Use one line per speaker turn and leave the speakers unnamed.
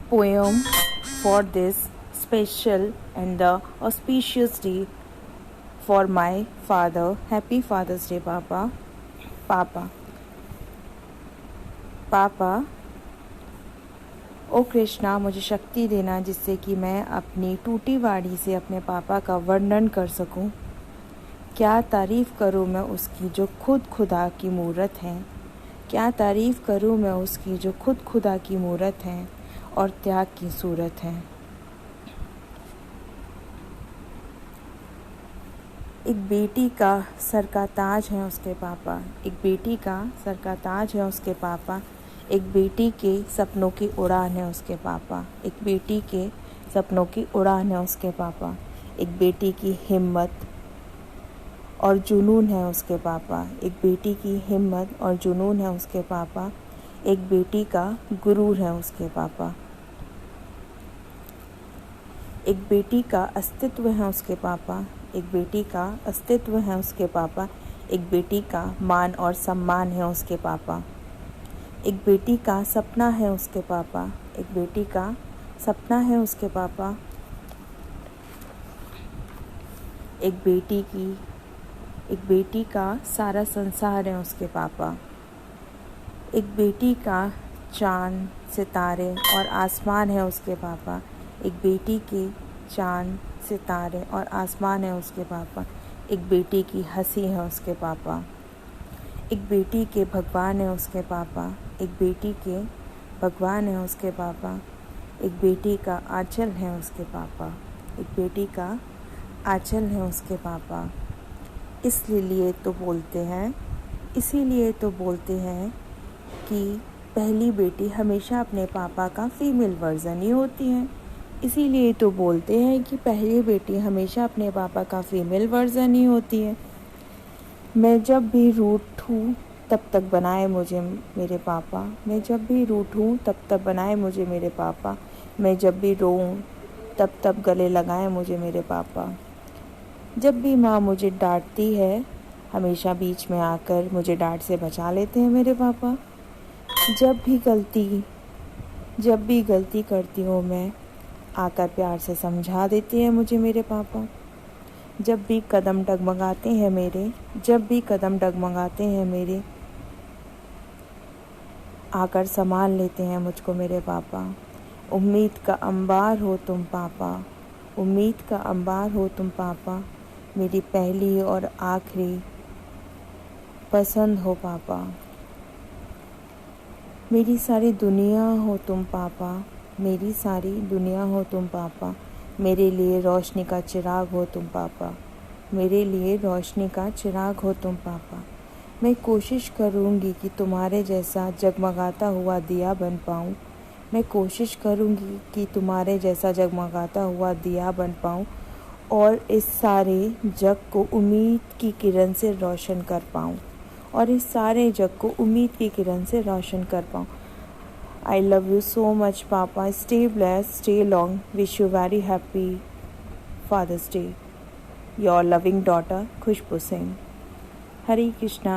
poem for this special and the auspicious day for my father. Happy Father's Day, Papa. Papa. पापा, ओ कृष्णा, मुझे शक्ति देना जिससे कि मैं अपनी टूटी वाणी से अपने पापा का वर्णन कर सकूं। क्या तारीफ़ करूं मैं उसकी जो खुद खुदा की मूरत है। क्या तारीफ़ करूं मैं उसकी जो खुद खुदा की मूरत है और त्याग की सूरत है। एक बेटी का सर का ताज है उसके पापा। एक बेटी का सर का ताज है उसके पापा। एक बेटी के सपनों की उड़ान है उसके पापा। एक बेटी के सपनों की उड़ान है उसके पापा। एक बेटी की हिम्मत और जुनून है उसके पापा। एक बेटी की हिम्मत और जुनून है उसके पापा। एक बेटी का गुरूर है उसके पापा। एक बेटी का अस्तित्व है उसके पापा। एक बेटी का अस्तित्व है उसके पापा। एक बेटी का मान और सम्मान है उसके पापा। एक बेटी का सपना है उसके पापा। एक बेटी का सपना है उसके पापा। एक बेटी का सारा संसार है उसके पापा। एक बेटी का चांद, सितारे और आसमान है उसके पापा। एक बेटी के चांद, सितारे और आसमान है उसके पापा। एक बेटी की हंसी है उसके पापा। एक बेटी के भगवान है उसके पापा। एक बेटी के भगवान है उसके पापा। एक बेटी का आंचल है उसके पापा। एक बेटी का आंचल है उसके पापा। इसीलिए तो बोलते हैं कि पहली बेटी हमेशा अपने पापा का फीमेल वर्जन ही होती है। इसीलिए तो बोलते हैं कि पहली बेटी हमेशा अपने पापा का फीमेल वर्जन ही होती है। मैं जब भी रूठूं तब तक बनाए मुझे मेरे पापा। मैं जब भी रूठूं तब तक बनाए मुझे मेरे पापा। मैं जब भी रोऊं तब गले लगाए मुझे मेरे पापा। जब भी माँ मुझे डांटती है हमेशा बीच में आकर मुझे डांट से बचा लेते हैं मेरे पापा। जब भी गलती करती हूँ मैं आकर प्यार से समझा देते हैं मुझे मेरे पापा। जब भी कदम डगमगाते हैं मेरे आकर संभाल लेते हैं मुझको मेरे पापा। उम्मीद का अंबार हो तुम पापा। उम्मीद का अंबार हो तुम पापा। मेरी पहली और आखिरी पसंद हो पापा। मेरी सारी दुनिया हो तुम पापा। मेरी सारी दुनिया हो तुम पापा। मेरे लिए रोशनी का चिराग हो तुम पापा। मेरे लिए रोशनी का चिराग हो तुम पापा। मैं कोशिश करूँगी कि तुम्हारे जैसा जगमगाता हुआ दिया बन पाऊँ। मैं कोशिश करूँगी कि तुम्हारे जैसा जगमगाता हुआ दिया बन पाऊँ और इस सारे जग को उम्मीद की किरण से रोशन कर पाऊँ। I love you so much, Papa. Stay blessed, stay long. Wish you very happy Father's Day. Your loving daughter, Khushbu Singh. Hare Krishna.